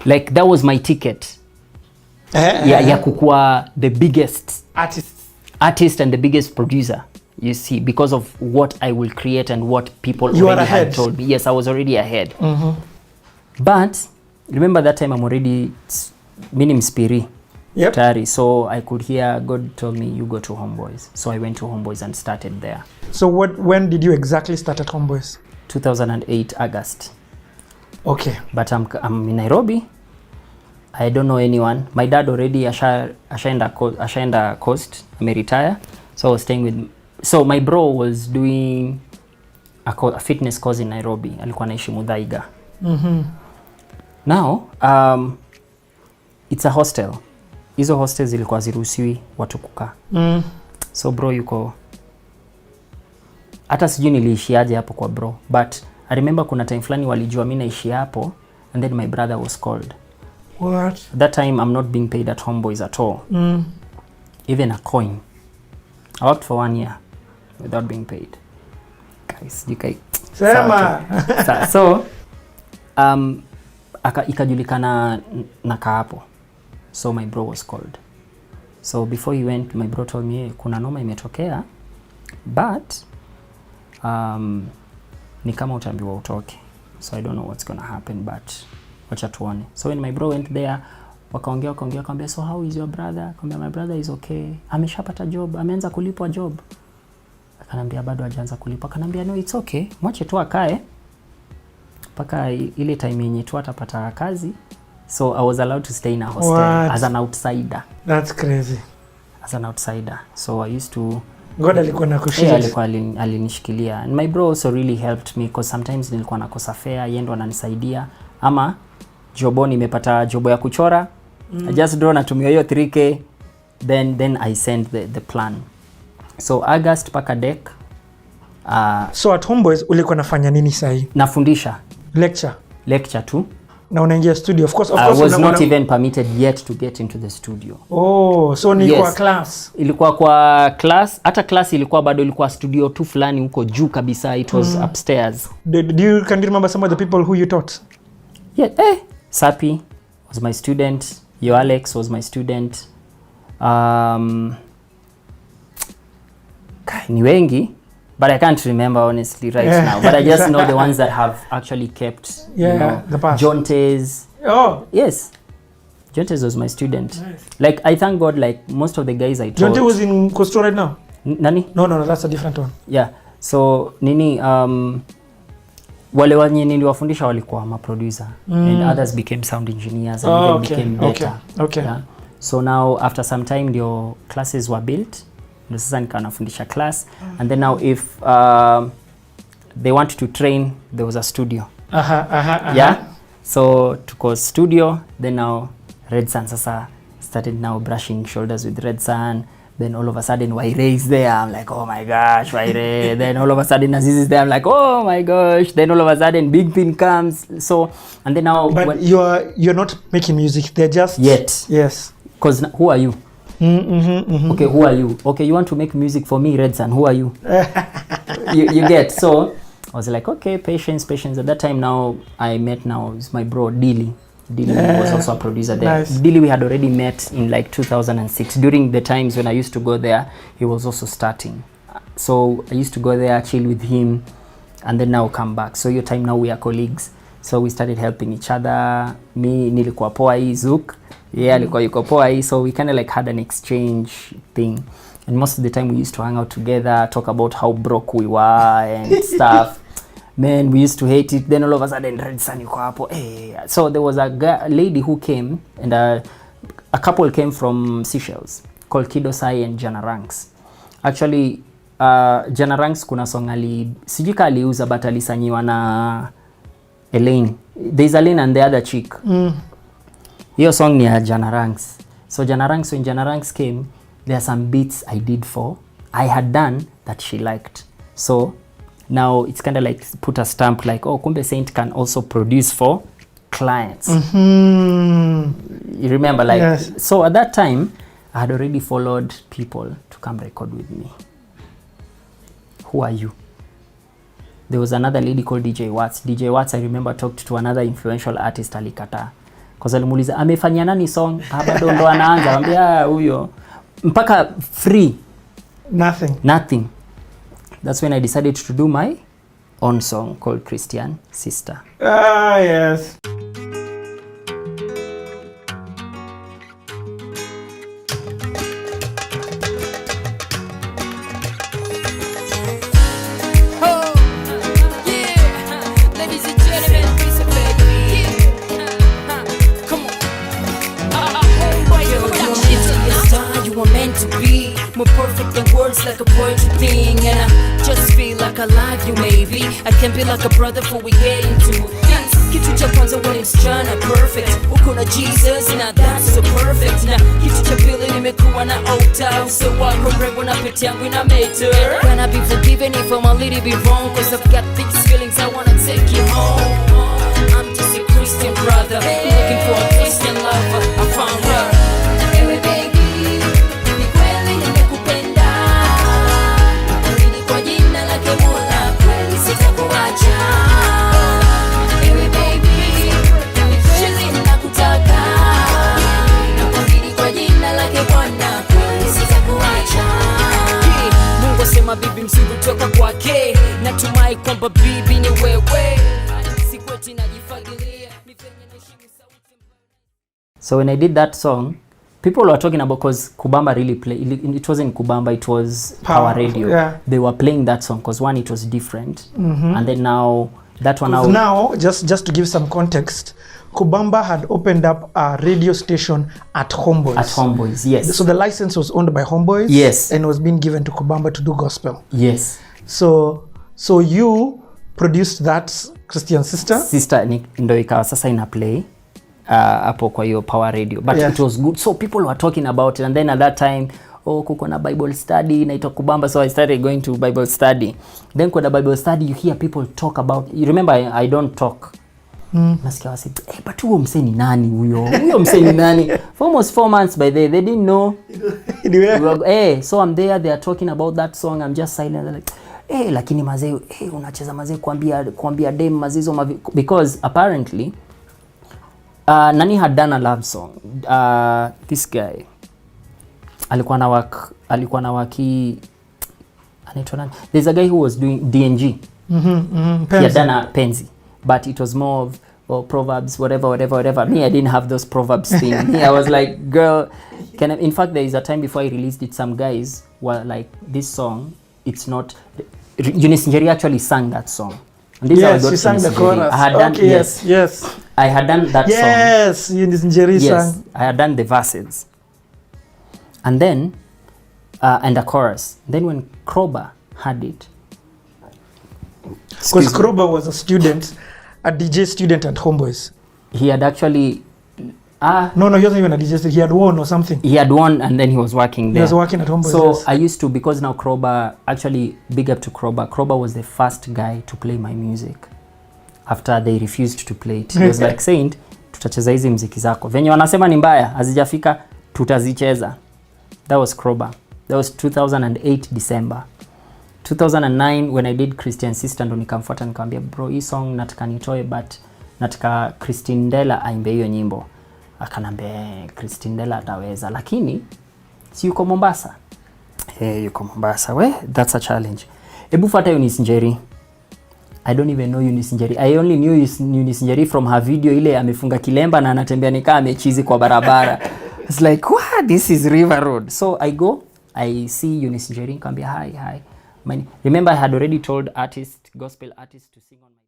Like that was my ticket. Ya kukua the biggest artist and the biggest producer, you see, because of what I will create and what people already had told me. Yes, I was already ahead. But remember that time I'm already minim spiri. Tari, so I could hear God told me, you go to Homeboyz. So I went to Homeboyz and started there. So when did you exactly start at Homeboyz? 2008 August. Okay. But I'm in Nairobi. I don't know anyone. My dad already ashaenda coast, retire. So I was staying with, so my bro was doing a fitness course in Nairobi. Alikuwa naishi Muthaiga. Now, it's a hostel. Hizo hostels zilikuwa ziruhusiwi watu kukaa. So bro yuko, hata sijui niliishiaje hapo kwa bro, but I remember kuna time fulani walijua mimi naishi hapo, and then my brother was called. What? That time I'm not being paid at Homeboyz at all. Even a coin. I worked for 1 year without being paid. Guys, you guys. So ikajulikana naka hapo. So my bro was called. So before he went, my bro told me, kuna noma imetokea, but ni kama utaambiwa utoke. So I don't know what's gonna happen, but wacha tuone. So when my bro went there, wakaongea, so how is your brother? Akamwambia my brother is okay. Ameshapata job, ameanza kulipwa job. Akanambia bado hajaanza kulipwa. Akanambia no, it's okay. Mwache tu akae paka ile time yenye tu atapata kazi. So I was allowed to stay in a hostel as an outsider. That's crazy. As an outsider. So I used to, God alikuwa nakushikilia. Alikuwa alinishikilia. And my bro also really helped me because sometimes nilikuwa nakosa fare, yeye ndo ananisaidia. Ama jobo nimepata jobo ya kuchora. I just draw natumia hiyo 3K, then I send the plan. So August paka deck. So at Homeboyz ulikuwa nafanya nini sahi? Nafundisha. Lecture tu. Na unaingia studio, of course I was not even permitted yet to get into the studio. Oh, so ni kwa class. Ilikuwa kwa class, hata class ilikuwa bado ilikuwa studio tu fulani huko juu kabisa, it was upstairs. Can you remember some of the people who you taught? Yeah, Sapi was my student, Yo Alex was my student. Ni wengi, but I can't remember honestly now. But I just know the ones that have actually kept, the past. Jontes. Oh. Yes. Jontes was my student. Nice. Like, I thank God, like, most of the guys I taught. Jonte was in Coastal right now? Nani? No, that's a different one. Yeah. So, wale wanye niliwafundisha walikuwa ma-producer. And others became sound engineers and even became better. Okay. Yeah? So now, after some time, the classes were built. Ndio sasa nikanafundisha class. And then now, if they want to train, there was a studio. Yeah? So, tuko studio. Then now, Red Sun sasa started now brushing shoulders with Red Sun. Then all of a sudden, Waire is there. I'm like, oh my gosh, Waire. Then all of a sudden, Aziz is there. I'm like, oh my gosh. Then all of a sudden, Big Pin comes. So, and then now... But you're not making music. They're just... Yet. Yes. Because who are you? Okay, who are you? Okay, you want to make music for me, Red Sun. Who are you? you get. So, I was like, okay, patience. At that time now, I met now is my bro, Dilly. Dilly was also a producer there. Nice. Dilly we had already met in like 2006. During the times when I used to go there, he was also starting. So I used to go there, chill with him, and then now come back. So your time now we are colleagues. So we started helping each other. Me nilikuwa poa hii Zook. Yeah, alikuwa yuko poa hii. So we kind of like had an exchange thing. And most of the time we used to hang out together, talk about how broke we were and stuff. Man, we used to hate it. Then all of a sudden, Red Sun yuko hapo. So there was a lady who came, and a couple came from Seychelles called Kidosai and Jana Ranks. Actually, Jana Ranks kuna song sijui aliuza, but alisanyiwa na Elaine. There's Elaine and the other chick. Hiyo song ni ya Jana Ranks. So Jana Ranks, when Jana Ranks came, there are some beats I had done that she liked. So now it's kind of like put a stamp like, oh, Kumbe Saint can also produce for clients. You remember, like, yes. So at that time, I had already followed people to come record with me. Who are you? There was another lady called DJ Watts. DJ Watts, I remember, talked to another influential artist, Alikata. Cause alimuuliza amefanya nani song, bado ndo anaanza, anambia huyo mpaka free nothing. That's when I decided to do my own song called Christian Sister. Yes. More perfect than words, like a poetry thing. And I just feel like I like you, maybe I can be like a brother before we get into things. Kitu cha kwanza when it's John perfect. Uko na Jesus, now that's so perfect. Now kitu cha pili nimekuwa na ota. So wako mrembo na pete yangu ina meter. Can I be forgiven if I'm a little bit wrong? Cause I've got these feelings I wanna take you home. I'm just a Christian brother, looking for a Christian lover. I found her. Bibi mzuri kutoka kwake, natumai kwamba bibi ni wewe. Sikweti najifagilia. So when I did that song, people were talking about, cause Kubamba really played. It wasn't Kubamba, it was Power Radio. Yeah. They were playing that song cause one, it was different, and then now that one now just to give some context, Kubamba had opened up a radio station at Homeboyz. At Homeboyz, yes. So the license was owned by Homeboyz. Yes. And was being given to Kubamba to do gospel. Yes. So you produced that Christian Sister. Sister ndo ikawa sasa ina play hapo kwa hiyo Power Radio. But It was good. So people were talking about it, and then at that time, kuko na Bible study inaitwa Kubamba, so I started going to Bible study. Then kwa the Bible study you hear people talk about, you remember I don't talk. Nasikia wasi, but huyo msee ni nani huyo msee ni nani? For almost 4 months by they didn't know. So I'm there, they are talking about that song, I'm just silent. They're like, lakini mazee, unacheza mazee kuambia dem mazizo because apparently nani had done a love song. This guy alikuwa na waki anaitwa nani? There's a guy who was doing DNG. He had done a Penzi, but it was more of Proverbs, whatever. Me, I didn't have those Proverbs thing. I was like, girl, in fact, there is a time before I released it, some guys were like, this song, it's not. Eunice Njeri actually sang that song. And this yes, she sang the chorus. I had done, yes. I had done that song. Yes, Eunice Njeri sang. I had done the verses. And then, and the chorus. Then when Kroba had it. Because Kroba was a DJ student at Homeboyz. He had actually... no, he wasn't even a DJ student. He had won or something. He had won and then he was working there. He was working at Homeboyz. So I used to, because now Kroba, actually big up to Kroba. Kroba was the first guy to play my music after they refused to play it. He was like saying, tutacheza hizi mziki zako. Venye wanasema ni mbaya, hazijafika, tutazicheza. That was Kroba. That was 2008 December. 2009 when I did Christian Sister ndo nikamfuata nikamwambia bro, hii song nataka nitoe but nataka Christindela aimbe hiyo nyimbo. Akanambia Christindela ataweza lakini si yuko Mombasa. Yuko Mombasa. That's a challenge. Ebu fuata Eunice Njeri. I don't even know Eunice Njeri. I only knew Eunice Njeri from her video ile amefunga kilemba na anatembea nikaa amechizi kwa barabara. It's like, what? This is River Road. So I go, I see Eunice Njeri, nikamwambia hi. Remember I had already told gospel artists to sing on my